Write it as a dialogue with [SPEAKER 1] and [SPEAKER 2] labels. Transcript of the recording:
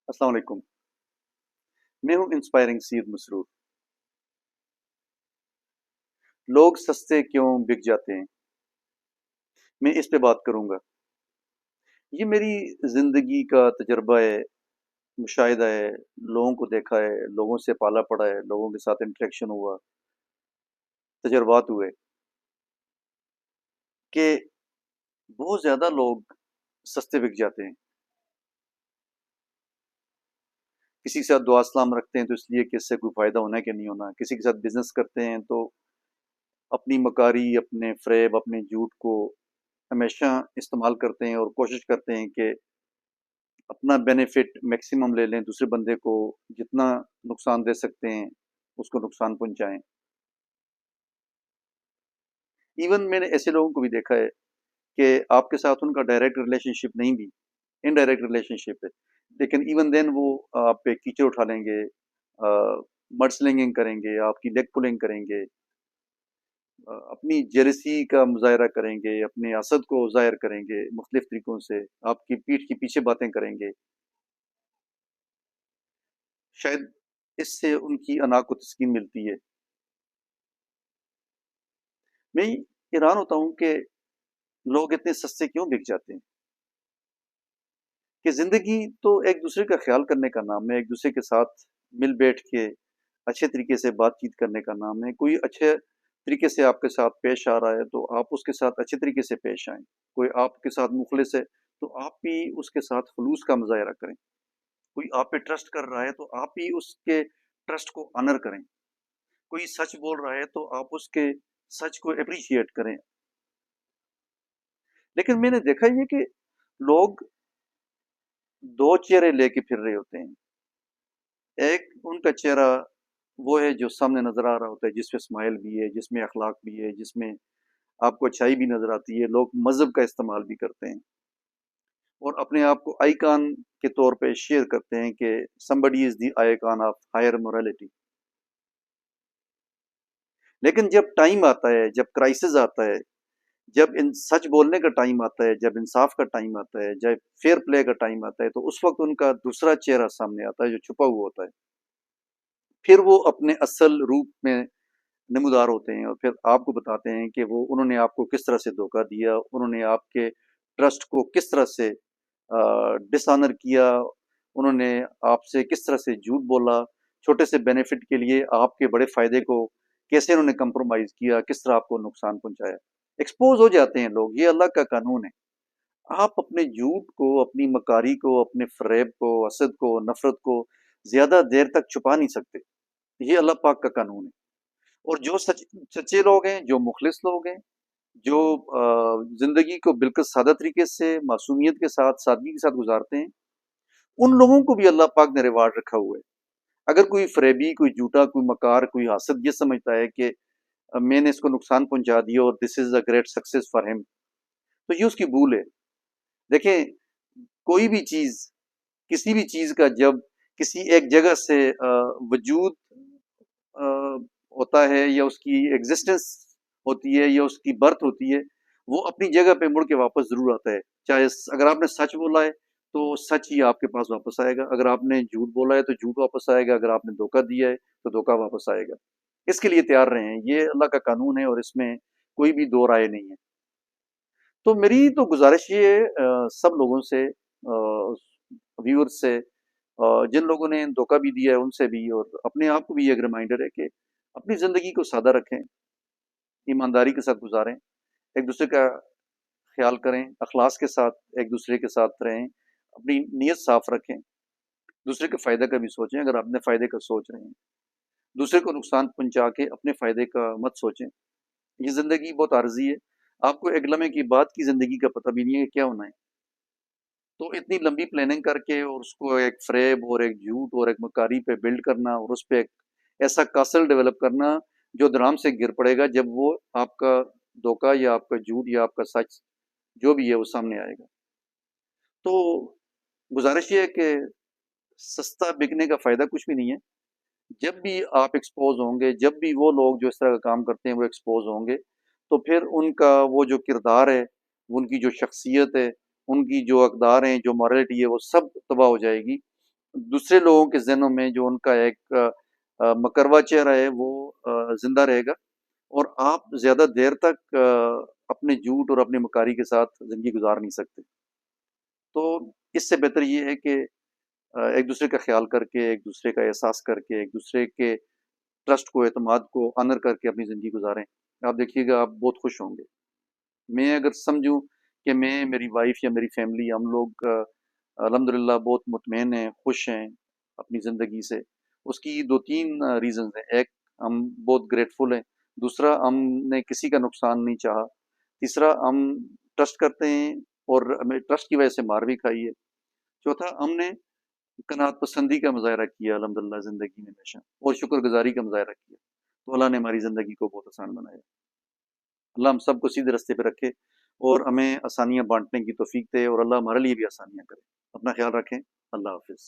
[SPEAKER 1] अस्सलाम वालेकुम। मैं हूं इंस्पायरिंग सीद मसरूर। लोग सस्ते क्यों बिक जाते हैं, मैं इस पे बात करूंगा। ये मेरी जिंदगी का तजर्बा है, मुशाहिदा है, लोगों को देखा है, लोगों से पाला पड़ा है, लोगों के साथ इंटरेक्शन हुआ, तजर्बात हुए कि बहुत ज्यादा लोग सस्ते बिक जाते हैं। किसी के साथ दुआ सलाम रखते हैं तो इसलिए कि इससे कोई फायदा होना है कि नहीं होना। किसी के साथ बिजनेस करते हैं तो अपनी मकारी, अपने फ्रेब, अपने झूठ को हमेशा इस्तेमाल करते हैं और कोशिश करते हैं कि अपना बेनिफिट मैक्सिमम ले लें, दूसरे बंदे को जितना नुकसान दे सकते हैं उसको नुकसान पहुंचाएं। इवन मैंने ऐसे लोगों को भी देखा है कि आपके साथ उनका डायरेक्ट रिलेशनशिप नहीं भी, इनडायरेक्ट रिलेशनशिप है, लेकिन इवन देन वो आप पे कीचड़ उठा लेंगे, मड स्लिंगिंग करेंगे, आपकी लेग पुलिंग करेंगे, अपनी जेलसी का मुजाहरा करेंगे, अपने असद को जाहिर करेंगे मुख्तलिफ तरीकों से, आपकी पीठ के पीछे बातें करेंगे। शायद इससे उनकी अना को तस्कीन मिलती है। मैं हैरान होता हूँ कि लोग इतने सस्ते क्यों बिक जाते हैं। कि जिंदगी तो एक दूसरे का ख्याल करने का नाम है, एक दूसरे के साथ मिल बैठ के अच्छे तरीके से बातचीत करने का नाम है। कोई अच्छे तरीके से आपके साथ पेश आ रहा है तो आप उसके साथ अच्छे तरीके से पेश आएं। कोई आपके साथ मुखलिस है तो आप भी उसके साथ खलूस का मुजाहरा करें। कोई आप पे ट्रस्ट कर रहा है तो आप भी उसके ट्रस्ट को ऑनर करें। कोई सच बोल रहा है तो आप उसके सच को अप्रिशिएट करें। लेकिन मैंने देखा ये कि लोग दो चेहरे लेके फिर रहे होते हैं। एक उनका चेहरा वो है जो सामने नजर आ रहा होता है, जिसमें स्माइल भी है, जिसमें अखलाक भी है, जिसमें आपको अच्छाई भी नजर आती है। लोग मजहब का इस्तेमाल भी करते हैं और अपने आप को आइकॉन के तौर पे शेयर करते हैं कि somebody is the icon of higher morality. लेकिन जब टाइम आता है, जब क्राइसिस आता है, जब इन सच बोलने का टाइम आता है, जब इंसाफ का टाइम आता है, जब फेयर प्ले का टाइम आता है, तो उस वक्त उनका दूसरा चेहरा सामने आता है जो छुपा हुआ होता है। फिर वो अपने असल रूप में नमूदार होते हैं और फिर आपको बताते हैं कि वो उन्होंने आपको किस तरह से धोखा दिया, उन्होंने आपके ट्रस्ट को किस तरह से डिसऑनर किया, उन्होंने आपसे किस तरह से झूठ बोला, छोटे से बेनिफिट के लिए आपके बड़े फायदे को कैसे उन्होंने कंप्रोमाइज किया, किस तरह आपको नुकसान पहुंचाया। एक्सपोज हो जाते हैं लोग, ये अल्लाह का कानून है। आप अपने झूठ को, अपनी मकारी को, अपने फरेब को, असद को, नफरत को ज्यादा देर तक छुपा नहीं सकते। ये अल्लाह पाक का कानून है। और जो सच्चे लोग हैं, जो मुखलिस लोग हैं, जो जिंदगी को बिल्कुल सादा तरीके से, मासूमियत के साथ, सादगी के साथ गुजारते हैं, उन लोगों को भी अल्लाह पाक ने रिवार्ड रखा हुआ है। अगर कोई फरेबी, कोई झूठा, कोई मकार, कोई हासद ये समझता है कि मैंने इसको नुकसान पहुंचा दिया और this is a great success for him, तो ये उसकी भूल है। देखें, कोई भी चीज, किसी भी चीज का जब किसी एक जगह से वजूद अ, होता है या उसकी एग्जिस्टेंस होती है या उसकी बर्थ होती है, वो अपनी जगह पे मुड़ के वापस जरूर आता है। चाहे अगर आपने सच बोला है तो सच ही आपके पास वापस आएगा, अगर आपने झूठ बोला है तो झूठ वापस आएगा, अगर आपने धोखा दिया है तो धोखा वापस आएगा। इसके लिए तैयार रहें, ये अल्लाह का कानून है और इसमें कोई भी दो राय नहीं है। तो मेरी तो गुजारिश ये है सब लोगों से, व्यूअर्स से, जिन लोगों ने धोखा भी दिया है उनसे भी, और अपने आप को भी एक रिमाइंडर है कि अपनी ज़िंदगी को सादा रखें, ईमानदारी के साथ गुजारें, एक दूसरे का ख्याल करें, अखलास के साथ एक दूसरे के साथ रहें, अपनी नीयत साफ रखें, दूसरे के फ़ायदे का भी सोचें अगर अपने फ़ायदे का सोच रहे हैं। दूसरे को नुकसान पहुंचा के अपने फ़ायदे का मत सोचें। ये ज़िंदगी बहुत आर्जी है, आपको एक लम्हे की बाद की ज़िंदगी का पता भी नहीं है कि क्या होना है। तो इतनी लंबी प्लानिंग करके और उसको एक फ्रेब और एक झूठ और एक मकारी पे बिल्ड करना और उस पे एक ऐसा कासल डेवलप करना जो धड़ाम से गिर पड़ेगा जब वो आपका धोखा या आपका झूठ या आपका सच जो भी है वो सामने आएगा। तो गुजारिश ये है कि सस्ता बिकने का फायदा कुछ भी नहीं है। जब भी आप एक्सपोज होंगे, जब भी वो लोग जो इस तरह का काम करते हैं वो एक्सपोज होंगे, तो फिर उनका वो जो किरदार है, उनकी जो शख्सियत है, उनकी जो अकदार हैं, जो मॉरलिटी है, वो सब तबाह हो जाएगी। دوسرے لوگوں کے ذہنوں میں جو ان کا ایک مکروا چہرہ ہے وہ زندہ رہے گا، اور آپ زیادہ دیر تک اپنے جھوٹ اور اپنی مکاری کے ساتھ زندگی گزار نہیں سکتے۔ تو اس سے بہتر یہ ہے کہ ایک دوسرے کا خیال کر کے، ایک دوسرے کا احساس کر کے، ایک دوسرے کے ٹرسٹ کو، اعتماد کو آنر کر کے اپنی زندگی گزاریں۔ آپ دیکھیے گا آپ بہت خوش ہوں گے۔ میں اگر سمجھوں کہ میں، میری وائف یا میری فیملی، ہم لوگ الحمدللہ بہت مطمئن ہیں، خوش ہیں اپنی زندگی سے، اس کی دو تین ریزنز ہیں۔ ایک، ہم بہت گریٹفل ہیں۔ دوسرا، ہم نے کسی کا نقصان نہیں چاہا۔ تیسرا، ہم ٹرسٹ کرتے ہیں اور ہمیں ٹرسٹ کی وجہ سے مار بھی کھائی ہے۔ چوتھا، ہم نے قناعت پسندی کا مظاہرہ کیا الحمدللہ زندگی میں ہمیشہ، اور شکر گزاری کا مظاہرہ کیا۔ تو اللہ نے ہماری زندگی کو بہت آسان بنایا۔ اللہ ہم سب کو سیدھے رستے پہ رکھے اور ہمیں آسانیاں بانٹنے کی توفیق دے، اور اللہ ہمارے لیے بھی آسانیاں کرے۔ اپنا خیال رکھیں۔ اللہ حافظ۔